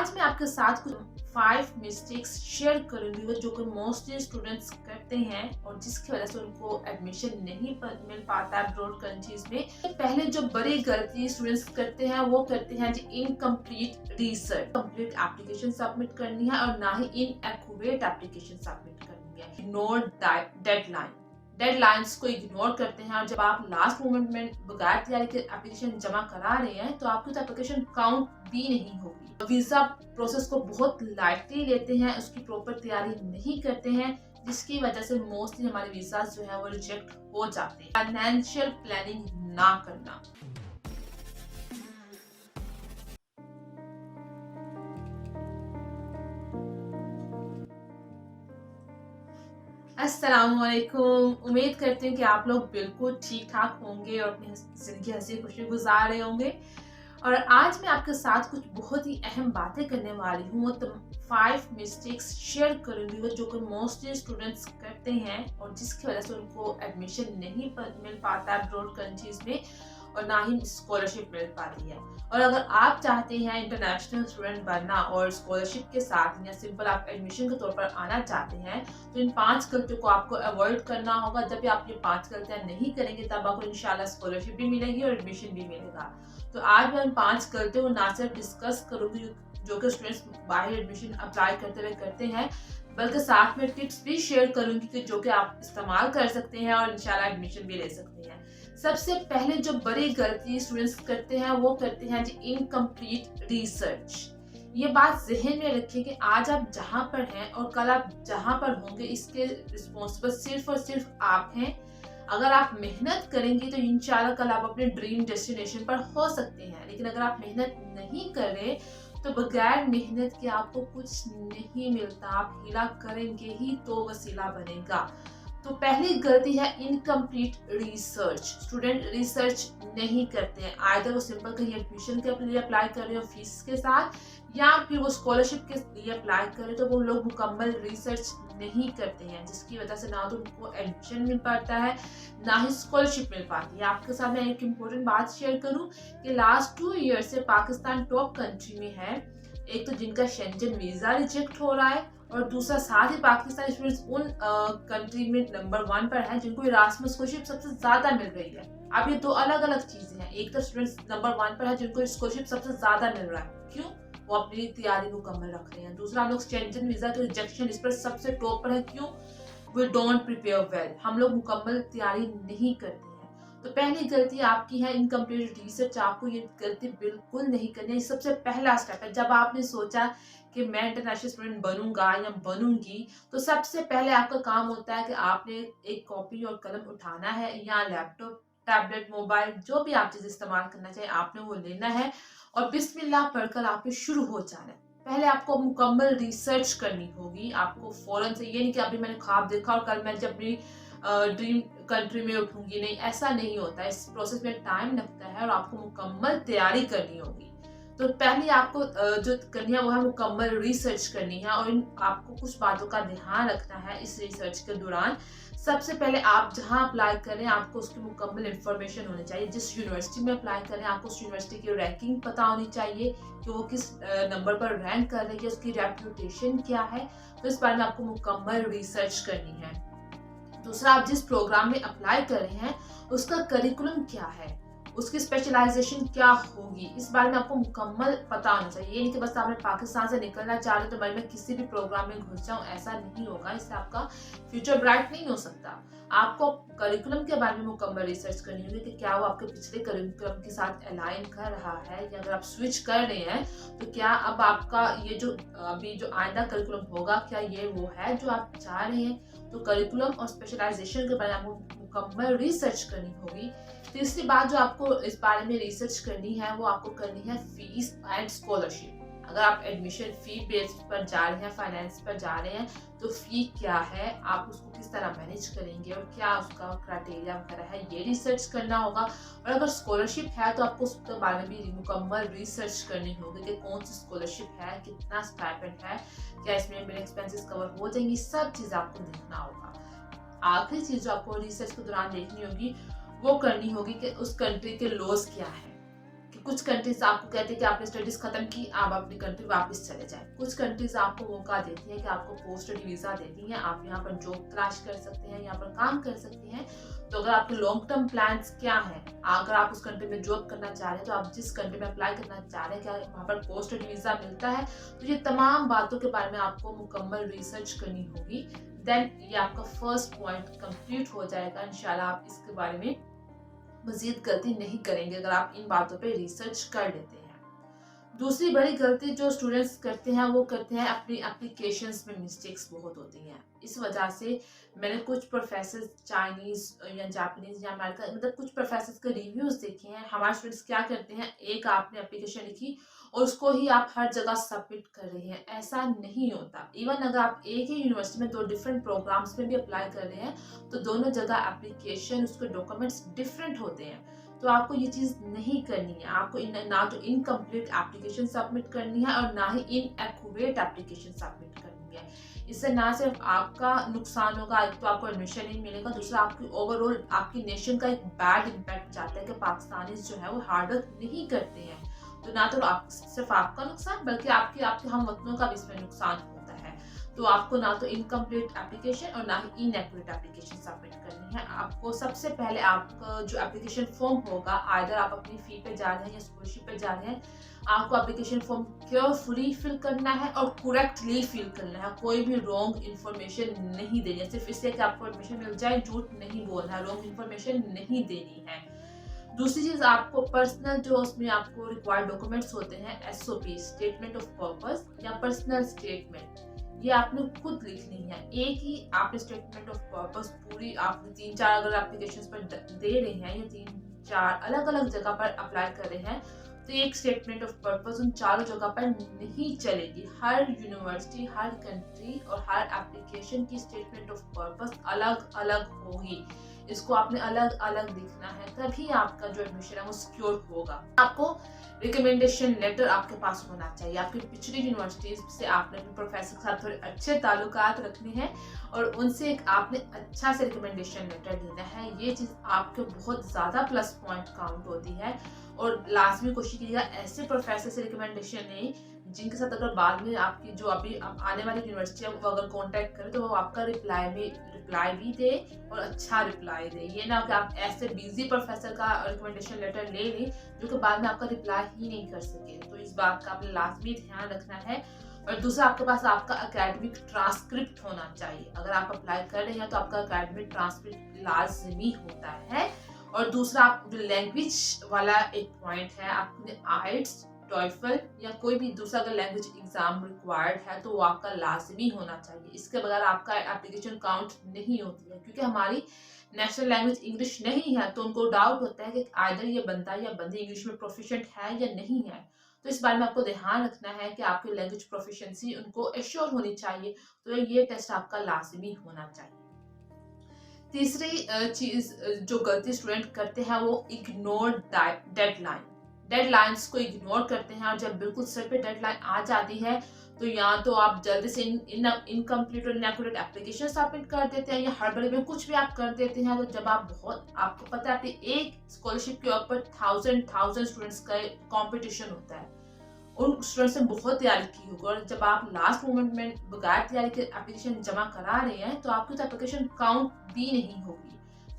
आज मैं आपके साथ कुछ 5 मिस्टेक्स शेयर करूंगी जो कि मोस्टली स्टूडेंट्स करते हैं और जिसकी वजह से उनको एडमिशन नहीं मिल पाता है अब्रॉड कंट्रीज में। पहले जो बड़ी गलती स्टूडेंट्स करते हैं वो करते हैं जी incomplete research. Complete application submit करनी है और ना ही इनएक्यूरेट एप्लीकेशन सबमिट करनी है। इग्नोर डेडलाइंस को इग्नोर करते हैं और जब आप लास्ट मोमेंट में बगैर तैयारी के एप्लीकेशन जमा करा रहे हैं तो आपकी तो एप्लीकेशन काउंट भी नहीं होगी। वीजा प्रोसेस को बहुत लाइटली लेते हैं, उसकी प्रॉपर तैयारी नहीं करते हैं, जिसकी वजह से मोस्टली हमारे वीजा जो है वो रिजेक्ट हो जाते हैं। फाइनेंशियल प्लानिंग ना करना। अस्सलामुअलैकुम। उम्मीद करते हैं कि आप लोग बिल्कुल ठीक ठाक होंगे और अपनी जिंदगी हंसी खुशी गुजार रहे होंगे। और आज मैं आपके साथ कुछ बहुत ही अहम बातें करने वाली हूँ। तो 5 मिस्टेक्स शेयर करूंगी जो कि मोस्टली स्टूडेंट्स करते हैं और जिसकी वजह से उनको एडमिशन नहीं मिल पाता है अब्रॉड कंट्रीज में और ना ही स्कॉलरशिप मिल पाती है। और अगर आप चाहते हैं इंटरनेशनल स्टूडेंट बनना और स्कॉलरशिप के साथ या सिंपल आप एडमिशन के तौर पर आना चाहते हैं तो इन 5 गलतियों को आपको अवॉइड करना होगा। जब भी आप ये 5 गलतियां नहीं करेंगे तब आपको इंशाल्लाह स्कॉलरशिप भी मिलेगी और एडमिशन भी मिलेगा। तो आज मैं इन 5 गलतियों को ना सिर्फ डिस्कस करूंगी जो कि स्टूडेंट्स बाहर एडमिशन अप्लाई करते हुए करते हैं, बल्कि साथ में टिप्स भी शेयर करूंगी कि जो कि आप इस्तेमाल कर सकते हैं और इंशाल्लाह एडमिशन भी ले सकते हैं। सबसे पहले जो बड़ी गलती स्टूडेंट्स करते हैं वो करते हैं जी इनकम्प्लीट रिसर्च। ये बात जहन में रखिए कि आज आप जहां पर हैं और कल आप जहां पर होंगे इसके रिस्पॉन्सिबल सिर्फ और सिर्फ आप हैं। अगर आप मेहनत करेंगे तो इंशाल्लाह कल आप अपने ड्रीम डेस्टिनेशन पर हो सकते हैं, लेकिन अगर आप मेहनत नहीं करें तो बगैर मेहनत के आपको कुछ नहीं मिलता। आप हीला करेंगे ही तो वसीला बनेगा। तो पहली गलती है इनकम्प्लीट रिसर्च। स्टूडेंट रिसर्च नहीं करते हैं, आइदर वो सिंपल कहीं एडमिशन के लिए अप्लाई कर रहे हो फीस के साथ या फिर वो स्कॉलरशिप के लिए अप्लाई कर रहे तो वो लोग मुकम्मल रिसर्च नहीं करते हैं, जिसकी वजह से ना तो उनको एडमिशन मिल पाता है ना ही स्कॉलरशिप मिल पाती है। आपके साथ मैं एक इम्पोर्टेंट बात शेयर करूं कि लास्ट 2 ईयर से पाकिस्तान टॉप कंट्री में है। एक तो जिनका शेंजन वीजा रिजेक्ट हो रहा है और दूसरा साथ ही पाकिस्तानी स्टूडेंट्स उन कंट्री में नंबर 1 पर हैं जिनको इरास्मस स्कॉलरशिप सबसे ज्यादा मिल रही है। अब ये दो अलग अलग चीजें हैं। एक तो स्टूडेंट्स नंबर 1 पर है जिनको स्कॉलरशिप सबसे ज्यादा मिल रहा है, क्यों? वो अपनी तैयारी मुकम्मल रख रहे हैं। दूसरा, हम लोग शेंजन वीजा के रिजेक्शन इस पर सबसे टॉप पर है, क्यों? वी डोंट प्रिपेयर वेल, हम लोग मुकम्मल तैयारी नहीं करते हैं। तो पहली गलती आपकी है इनकम्प्लीट रिसर्च। आपको ये गलती बिल्कुल नहीं करनी है। सबसे पहला स्टेप है, जब आपने सोचा कि मैं इंटरनेशनल स्टूडेंट बनूंगा या बनूंगी तो सबसे पहले आपका काम होता है कि आपने एक कॉपी और कलम उठाना है या लैपटॉप, टैबलेट, मोबाइल, जो भी आप चीज इस्तेमाल करना चाहिए आपने वो लेना है और बिस्मिल्लाह पढ़कर आपने शुरू हो जाना है। पहले आपको मुकम्मल रिसर्च करनी होगी। आपको फौरन से, ये नहीं कि अभी मैंने ख्वाब देखा और कल मैं जब भी ड्रीम कंट्री में उठूंगी, नहीं, ऐसा नहीं होता। इस प्रोसेस में टाइम लगता है और आपको मुकम्मल तैयारी करनी होगी। तो पहले आपको जो करनी है वो है मुकम्मल रिसर्च करनी है और आपको कुछ बातों का ध्यान रखना है इस रिसर्च के दौरान। सबसे पहले आप जहां अप्लाई करें आपको उसकी मुकम्मल इंफॉर्मेशन होनी चाहिए। जिस यूनिवर्सिटी में अप्लाई करें आपको उस यूनिवर्सिटी की रैंकिंग पता होनी चाहिए कि वो किस नंबर पर रैंक कर रही है, उसकी रेप्यूटेशन क्या है। तो इस बारे में आपको मुकम्मल रिसर्च करनी है। दूसरा, आप जिस प्रोग्राम में अप्लाई कर रहे हैं उसका करिकुलम क्या है, उसकी स्पेशलाइजेशन क्या होगी, इस बारे में आपको मुकम्मल पता होना चाहिए। ये नहीं कि बस आपने पाकिस्तान से निकलना चाह रहे तो मैं किसी भी प्रोग्राम में घुस जाऊं, ऐसा नहीं होगा। इससे आपका फ्यूचर ब्राइट नहीं हो सकता। आपको करिकुलम के बारे में मुकम्मल रिसर्च करनी होगी कि क्या वो आपके पिछले करिकुलम के साथ अलाइन कर रहा है, या अगर आप स्विच कर रहे हैं तो क्या अब आपका ये जो अभी जो आइंदा करिकुलम होगा क्या ये वो है जो आप चाह रहे हैं। तो करिकुलम और स्पेशलाइजेशन के बारे में आपको मुकम्मल रिसर्च करनी होगी। तीसरी बात जो आपको इस बारे में रिसर्च करनी है वो आपको करनी है फीस एंड स्कॉलरशिप। अगर आप एडमिशन फी बेस पर जा रहे हैं, फाइनेंस पर जा रहे हैं, तो फी क्या है, आप उसको किस तरह मैनेज करेंगे और क्या उसका क्राइटेरिया वगैरह है, ये रिसर्च करना होगा। और अगर स्कॉलरशिप है तो आपको उसके बारे में भी मुकम्मल रिसर्च करनी होगी कि कौन सी स्कॉलरशिप है, कितना स्टाइपेंड है, क्या इसमें मेरे एक्सपेंसेस कवर हो जाएंगी, सब चीज़ आपको देखना होगा। आखिरी चीज़ जो आपको रिसर्च के दौरान देखनी होगी वो करनी होगी कि उस कंट्री के लॉज क्या है, कि कुछ कंट्रीज आपको कहती है कि आपने स्टडीज खत्म की, आप अपनी कंट्री वापस चले जाएं। कुछ कंट्रीज आपको मौका देती है कि आपको पोस्ट स्टडी वीजा देती हैं, आप यहाँ पर जॉब तलाश कर सकते हैं, यहाँ पर काम कर सकते हैं। तो अगर आपके लॉन्ग टर्म प्लान्स क्या हैं, अगर आप उस कंट्री में जॉब करना चाह रहे हैं, तो आप जिस कंट्री में अप्लाई करना चाह रहे हैं क्या वहाँ पर पोस्ट स्टडी वीजा मिलता है, तो ये तमाम बातों के बारे में आपको मुकम्मल रिसर्च करनी होगी। देन ये आपका फर्स्ट पॉइंट कंप्लीट हो जाएगा। इंशाल्लाह आप इसके बारे में मजीद गलती नहीं करेंगे अगर आप इन बातों पे रिसर्च कर लेते हैं। दूसरी बड़ी गलती जो स्टूडेंट्स करते हैं वो करते हैं अपनी एप्लीकेशंस में मिस्टेक्स बहुत होती हैं। इस वजह से मैंने कुछ प्रोफेसर चाइनीज या जापानीज या अमेरिका मतलब कुछ प्रोफेसर्स के रिव्यूज देखे हैं। हमारे स्टूडेंट्स क्या करते हैं, एक आपने एप्लीकेशन लिखी और उसको ही आप हर जगह सबमिट कर रहे हैं, ऐसा नहीं होता। इवन अगर आप एक ही यूनिवर्सिटी में 2 डिफरेंट प्रोग्राम्स में भी अप्लाई कर रहे हैं तो दोनों जगह एप्लीकेशन उसके डॉक्यूमेंट्स डिफरेंट होते हैं। तो आपको ये चीज़ नहीं करनी है। आपको ना तो इनकम्प्लीट एप्लीकेशन सबमिट करनी है और ना ही इनएक्यूरेट एप्लीकेशन सबमिट करनी है। इससे ना सिर्फ आपका नुकसान होगा, एक तो आपको एडमिशन नहीं मिलेगा, दूसरा आपकी ओवरऑल आपकी नेशन का एक बैड इम्पैक्ट जाता है कि पाकिस्तानी जो है वो हार्ड वर्क नहीं करते हैं। तो ना तो सिर्फ आपका नुकसान बल्कि आपके हम वतनों का भी इसमें नुकसान होता है। तो आपको ना तो इनकम्प्लीट एप्लीकेशन और ना ही इनएक्यूरेट एप्लीकेशन सबमिट करनी है। आपको सबसे पहले आपका जो एप्लीकेशन फॉर्म होगा, आइदर आप अपनी फी पे जा रहे हैं या स्कॉलरशिप पे जा रहे हैं, आपको एप्लीकेशन फॉर्म केयरफुली फिल करना है और करेक्टली फिल करना है। कोई भी रॉन्ग इन्फॉर्मेशन नहीं देनी है सिर्फ इसलिए कि आपको एडमिशन मिल जाए। झूठ नहीं बोलना है, रॉन्ग इन्फॉर्मेशन नहीं देनी है। दूसरी चीज, आपको पर्सनल जो उसमें आपको रिक्वायर्ड डॉक्यूमेंट्स होते हैं, एसओपी स्टेटमेंट ऑफ पर्पस या पर्सनल स्टेटमेंट, ये आपने खुद लिखनी है। एक ही आपने स्टेटमेंट ऑफ पर्पस पूरी आपने 3-4 अगर एप्लीकेशंस पर दे रहे हैं या 3-4 अलग अलग जगह पर अप्लाई कर रहे हैं तो एक स्टेटमेंट ऑफ पर्पस उन चारों जगह पर नहीं चलेगी। हर यूनिवर्सिटी, हर कंट्री और हर एप्लीकेशन की स्टेटमेंट ऑफ पर्पस अलग अलग होगी। इसको आपने अलग अलग लिखना है, तभी आपका जो एडमिशन है वो सिक्योर होगा। आपको रिकमेंडेशन लेटर आपके पास होना चाहिए। आपकी पिछली यूनिवर्सिटीज से आपने अपने प्रोफेसर के साथ थोड़े अच्छे ताल्लुकात रखने हैं और उनसे एक आपने अच्छा से रिकमेंडेशन लेटर लेना है। ये चीज़ आपके बहुत ज़्यादा प्लस पॉइंट काउंट होती है। और लाजमी कोशिश कीजिएगा ऐसे प्रोफेसर से रिकमेंडेशन लें जिनके साथ अगर बाद में आपकी जो अभी आने वाली यूनिवर्सिटी है वो अगर कांटेक्ट करें तो वो आपका रिप्लाई भी दे और अच्छा रिप्लाई दे। ये ना कि आप ऐसे बिजी प्रोफेसर का रिकमेंडेशन लेटर ले लें जो कि बाद में आपका रिप्लाई ही नहीं कर सके। तो इस बात का आपने लाजमी ध्यान रखना है। और दूसरा, आपके पास आपका एकेडमिक ट्रांसक्रिप्ट होना चाहिए। अगर आप अप्लाई कर रहे हैं तो आपका एकेडमिक ट्रांसक्रिप्ट लाजमी होता है। और दूसरा, आप जो लैंग्वेज वाला एक पॉइंट है, आपने आइट्स, टॉयफल या कोई भी दूसरा अगर लैंग्वेज एग्जाम रिक्वायर्ड है तो वो आपका लाजमी होना चाहिए। इसके बगैर आपका एप्लीकेशन काउंट नहीं होती है। क्योंकि हमारी नेशनल लैंग्वेज इंग्लिश नहीं है तो उनको डाउट होता है कि आइदर ये बंदा या बंदी इंग्लिश में प्रोफिशिएंट है या नहीं है। तो इस बारे में आपको ध्यान रखना है कि आपकी लैंग्वेज प्रोफिशिएंसी उनको एश्योर होनी चाहिए। तो ये टेस्ट आपका लाजमी होना चाहिए। तीसरी चीज जो गलती स्टूडेंट करते हैं वो इग्नोर डेडलाइंस को इग्नोर करते हैं। और जब बिल्कुल सर पे डेडलाइन आ जाती है तो या तो आप जल्दी से इनकम्प्लीट और इनएक्यूरेट एप्लीकेशन सबमिट कर देते हैं या हड़बड़ी में कुछ भी आप कर देते हैं। तो जब आपको पता है एक स्कॉलरशिप के ऊपर थाउजेंड स्टूडेंट्स का कंपटीशन होता है, उन स्टूडेंट्स ने बहुत तैयारी की होगी और जब आप लास्ट मोमेंट में बगैर तैयारी के एप्लीकेशन जमा करा रहे हैं तो आपकी तो एप्लीकेशन काउंट भी नहीं होगी।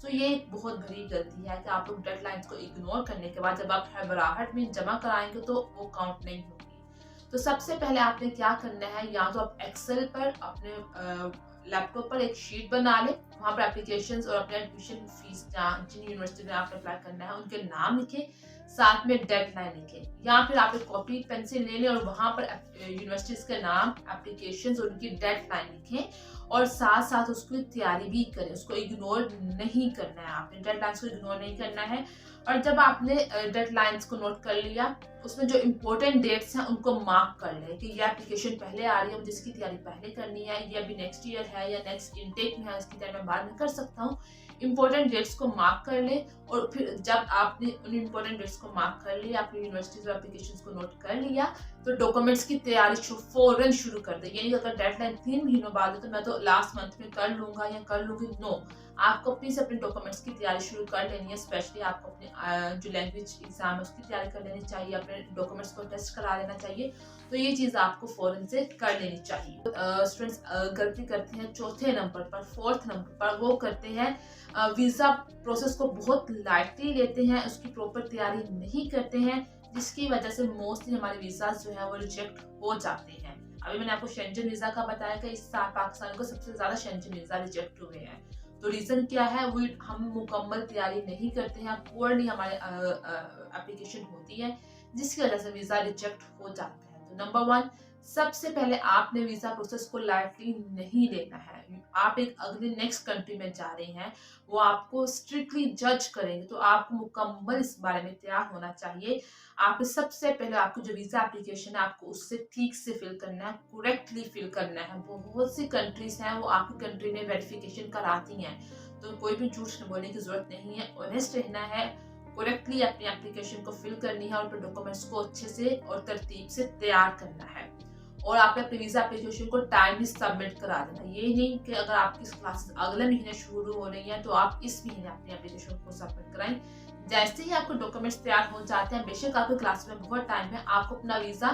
तो ये एक बहुत बड़ी गलती है कि आप लोग डेडलाइंस को इग्नोर करने के बाद जब आप हड़बड़ाहट में जमा कराएंगे तो वो काउंट नहीं होगी। तो सबसे पहले आपने क्या करना है, या तो आप एक्सेल पर अपने लैपटॉप पर एक शीट बना लें, वहाँ पर एप्लीकेशंस और अपने एडमिशन फीस जिन यूनिवर्सिटी में आपने अप्लाई करना है उनके नाम लिखें, साथ में डेडलाइन लिखें। या फिर आप एक कॉपी पेंसिल ले लें और वहाँ पर यूनिवर्सिटीज के नाम, एप्लीकेशंस और उनकी डेडलाइन लिखें और साथ साथ उसकी तैयारी भी करें। उसको इग्नोर नहीं करना है, आपने डेडलाइंस को इग्नोर नहीं करना है। और जब आपने डेडलाइंस को नोट कर लिया, उसमें जो इम्पोर्टेंट डेट्स हैं उनको मार्क कर लें कि ये एप्लीकेशन पहले आ रही है, जिसकी तैयारी पहले करनी है, ये अभी नेक्स्ट ईयर है या नेक्स्ट इनटेक में है, इसकी तैयारी मैं बाद में कर सकता हूँ। इम्पोर्टेंट डेट्स को मार्क कर ले और फिर जब आपने उन इम्पोर्टेंट डेट्स को मार्क कर लिया, अपनी यूनिवर्सिटीज और एप्लीकेशंस को नोट कर लिया, तो डॉक्यूमेंट्स की तैयारी फौरन शुरू कर दें। यानी अगर डेडलाइन 3 महीनों बाद है तो मैं तो लास्ट मंथ में कर लूंगा या कर लूंगी, नो। आपको अपनी से अपने डॉक्यूमेंट्स की तैयारी शुरू कर लेनी है। स्पेशली आपको अपने जो लैंग्वेज एग्जाम है उसकी तैयारी कर लेनी चाहिए, अपने डॉक्यूमेंट्स को टेस्ट करा लेना चाहिए। तो ये चीज़ आपको फौरन से कर लेनी चाहिए। स्टूडेंट्स गलती करते हैं चौथे नंबर पर, फोर्थ नंबर पर, वो करते हैं वीज़ा प्रोसेस को बहुत लाइटली लेते हैं, उसकी प्रॉपर तैयारी नहीं करते हैं, जिसकी वजह से मोस्टली हमारे वीज़ा जो है वो रिजेक्ट हो जाते हैं। अभी मैंने आपको शेंजन वीज़ा का बताया कि इस साल पाकिस्तान को सबसे ज़्यादा शेंजन वीज़ा रिजेक्ट हुए हैं। तो रीज़न क्या है, वो हम मुकम्मल तैयारी नहीं करते हैं, पूर्णली हमारे एप्लीकेशन होती है, जिसकी वजह से वीज़ा रिजेक्ट हो जाता है। तो नंबर 1, सबसे पहले आपने वीज़ा प्रोसेस को लाइटली नहीं लेना है। आप एक अगले नेक्स्ट कंट्री में जा रहे हैं, वो आपको स्ट्रिक्टली जज करेंगे, तो आपको मुकम्मल इस बारे में तैयार होना चाहिए। आप सबसे पहले आपको जो वीज़ा एप्लीकेशन है आपको उससे ठीक से फिल करना है, करेक्टली फिल करना है। बहुत सी कंट्रीज हैं वो आपकी कंट्री में वेरिफिकेशन कराती हैं, तो कोई भी झूठ बोलने की जरूरत नहीं है, ऑनेस्ट रहना है, करेक्टली अपनी एप्लीकेशन को फिल करनी है और अपने डॉक्यूमेंट्स को अच्छे से और तरतीब से तैयार करना है। और आपने अपने वीजा एप्लीकेशन को टाइमली सबमिट करा देना। ये नहीं कि अगर आपकी क्लासेस अगले महीने शुरू हो रही हैं तो आप इस महीने अपनी एप्लीकेशन को सबमिट कराएं। जैसे ही आपके डॉक्यूमेंट्स तैयार हो जाते हैं, बेशक आपकी क्लास में बहुत टाइम है, आपको अपना वीजा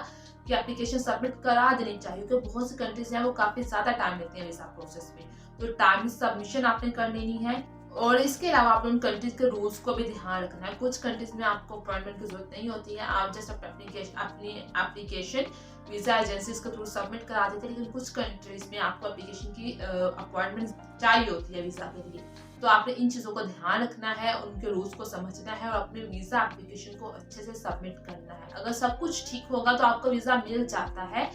की एप्लीकेशन सबमिट करा देनी चाहिए, क्योंकि बहुत सी कंट्रीज हैं वो काफी ज्यादा टाइम लेती हैं वीजा प्रोसेस में। तो टाइमली सबमिशन आपने कर लेनी है। और इसके अलावा आप उन कंट्रीज के रूल्स को भी ध्यान रखना है। कुछ कंट्रीज में आपको अपॉइंटमेंट की जरूरत नहीं होती है, आप जस्ट अपनी एप्लीकेशन वीजा एजेंसीज के थ्रू सबमिट करा देते हैं, लेकिन कुछ कंट्रीज में आपको एप्लीकेशन की अपॉइंटमेंट चाहिए होती है वीजा के लिए। तो आपने इन चीज़ों को ध्यान रखना है, उनके रूल्स को समझना है और अपने वीजा एप्लीकेशन को अच्छे से सबमिट करना है। अगर सब कुछ ठीक होगा तो आपका वीजा मिल जाता है,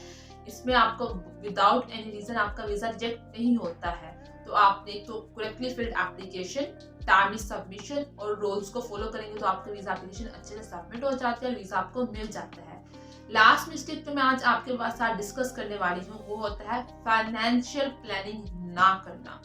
इसमें आपको विदाउट एनी रीजन आपका वीजा रिजेक्ट नहीं होता है। तो आपने तो correctly field application, timely submission और रूल्स को फॉलो करेंगे तो आपका वीजा एप्लीकेशन अच्छे से सबमिट हो जाता है, वीजा आपको मिल जाता है। लास्ट मिस्टेक तो मैं आज आपके साथ डिस्कस करने वाली हूँ, वो होता है फाइनेंशियल प्लानिंग ना करना।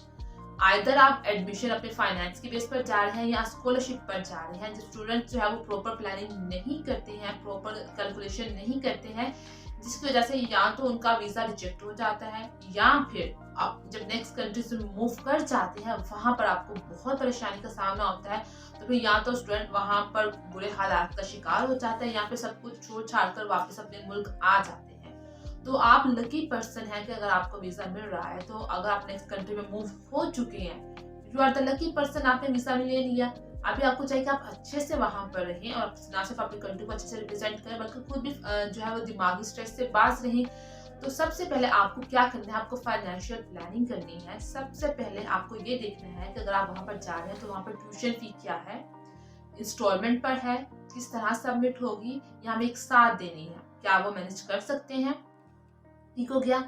आइदर आप एडमिशन अपने फाइनेंस की बेस पर जा रहे हैं या स्कॉलरशिप पर जा रहे हैं, जो स्टूडेंट जो है वो प्रॉपर प्लानिंग नहीं करते हैं, प्रॉपर कैलकुलेशन नहीं करते हैं, जिसकी वजह से या तो उनका वीजा रिजेक्ट हो जाता है या फिर आप जब नेक्स्ट कंट्री से मूव कर जाते हैं वहां पर आपको बहुत परेशानी का सामना होता है। तो फिर या तो स्टूडेंट वहां पर बुरे हालात का शिकार हो जाता है या फिर सब कुछ छोड़ छाड़ कर वापस अपने मुल्क आ जाते हैं। तो आप लकी पर्सन हैं कि अगर आपको वीजा मिल रहा है, तो अगर आप नेक्स्ट कंट्री में मूव हो चुके हैं, you are the lucky person, आपने वीजा भी ले लिया। अभी आपको चाहिए कि आप अच्छे से वहां पर रहें और ना सिर्फ अपनी कंट्री को अच्छे से रिप्रेजेंट करें, बल्कि खुद भी जो है वो दिमागी स्ट्रेस से बाज रहें। तो सबसे पहले आपको क्या करना है, आपको फाइनेंशियल प्लानिंग करनी है। सबसे पहले आपको ये देखना है कि अगर आप वहां पर जा रहे हैं तो वहां पर ट्यूशन फी क्या है, इंस्टॉलमेंट पर है, किस तरह सबमिट होगी या हमें एक साथ देनी है, क्या वो मैनेज कर सकते हैं, ठीक हो गया।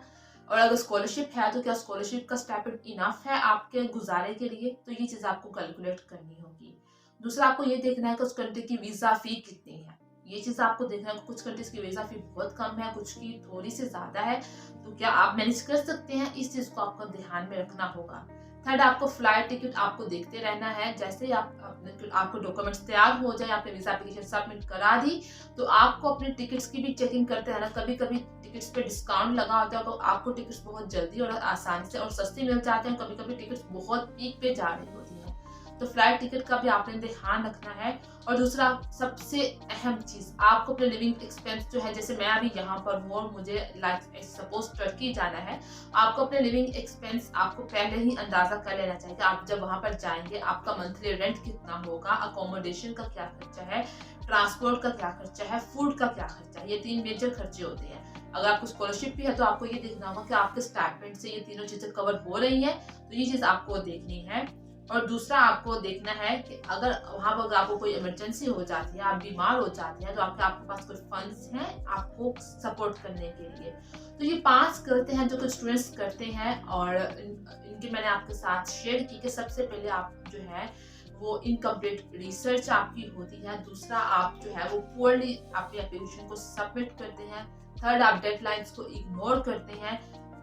और अगर स्कॉलरशिप है तो क्या स्कॉलरशिप का स्टाइपेंड इनफ है आपके गुजारे के लिए, तो ये चीज आपको कैलकुलेट करनी होगी। दूसरा आपको ये देखना है कि उस कंट्री की वीजा फी कितनी है, ये चीज आपको देखना है। कुछ कंट्रीज की वीजा फी बहुत कम है, कुछ की थोड़ी सी ज्यादा है, तो क्या आप मैनेज कर सकते हैं, इस चीज को आपको ध्यान में रखना होगा। थर्ड, आपको फ्लाइट टिकट आपको देखते रहना है। जैसे ही आपको डॉक्यूमेंट्स तैयार हो जाए, आपने वीजा एप्लीकेशन सबमिट करा दी, तो आपको अपने टिकट्स की भी चेकिंग करते रहना। कभी कभी टिकट्स पे डिस्काउंट लगा होता है तो आपको टिकट्स बहुत जल्दी और आसानी से और सस्ती मिल जाते हैं, कभी कभी टिकट्स बहुत पीक पे जा रही होती है, तो फ्लाइट टिकट का भी आपने ध्यान रखना है। और दूसरा सबसे अहम चीज, आपको अपने लिविंग एक्सपेंस जो है, जैसे मैं अभी यहाँ पर हूँ और मुझे लाइक सपोज टर्की जाना है, आपको अपने लिविंग एक्सपेंस आपको पहले ही अंदाजा कर लेना चाहिए कि आप जब वहां पर जाएंगे आपका मंथली रेंट कितना होगा, अकोमोडेशन का क्या खर्चा है, ट्रांसपोर्ट का क्या खर्चा है, फूड का क्या खर्चा है। ये 3 मेजर खर्चे होते हैं। अगर आपको स्कॉलरशिप भी है तो आपको ये देखना होगा कि आपके स्टाइपेंड से ये तीनों चीजें कवर हो रही हैं, तो ये चीज आपको देखनी है। और दूसरा आपको देखना है कि अगर वहां पर आपको कोई इमरजेंसी हो जाती है, आप बीमार हो जाते हैं, तो आपके पास कुछ फंड्स हैं आपको सपोर्ट करने के लिए। तो ये 5 करते हैं जो कुछ स्टूडेंट्स करते हैं और इनके मैंने आपके साथ शेयर की कि सबसे पहले आप जो है वो इनकम्प्लीट रिसर्च आपकी होती है। दूसरा, आप जो है वो पुअरली अपनी एप्लीकेशन को सबमिट करते हैं। थर्ड, आप डेडलाइंस को इग्नोर करते हैं।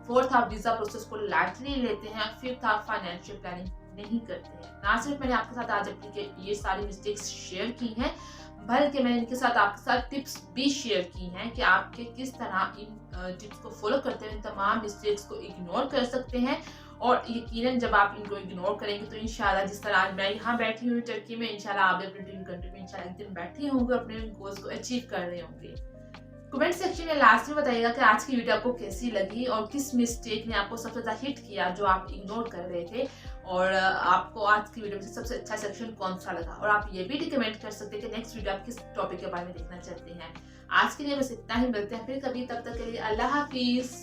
फोर्थ, आप वीजा प्रोसेस को लाइटली लेते हैं। फिफ्थ, आप फाइनेंशियल प्लानिंग नहीं करते हैं। ना सिर्फ मैंने आपके साथ आज अपनी ये सारी मिस्टेक्स शेयर की हैं, बल्कि मैंने इनके साथ आपके साथ टिप्स भी शेयर की हैं कि आपके किस तरह इन टिप्स को फॉलो करते हुए तमाम मिस्टेक्स को इग्नोर कर सकते हैं। और यकीनन जब आप इनको इग्नोर करेंगे तो इंशाल्लाह जिस तरह आज मैं यहाँ बैठी हुई टर्की में, इंशाल्लाह आप भी अपने ड्रीम कंट्री में इंशाल्लाह एक दिन बैठे होंगे, अपने गोल्स को अचीव कर रहे होंगे। कमेंट सेक्शन में लास्ट में बताइएगा कि आज की वीडियो आपको कैसी लगी और किस मिस्टेक ने आपको सबसे ज़्यादा हिट किया जो आप इग्नोर कर रहे थे, और आपको आज की वीडियो में सबसे अच्छा सेक्शन कौन सा लगा। और आप ये भी कमेंट कर सकते हैं कि नेक्स्ट वीडियो आप किस टॉपिक के बारे में देखना चाहते हैं। आज के लिए बस इतना ही, मिलते हैं फिर कभी, तब तक के लिए अल्लाह हाफिज़।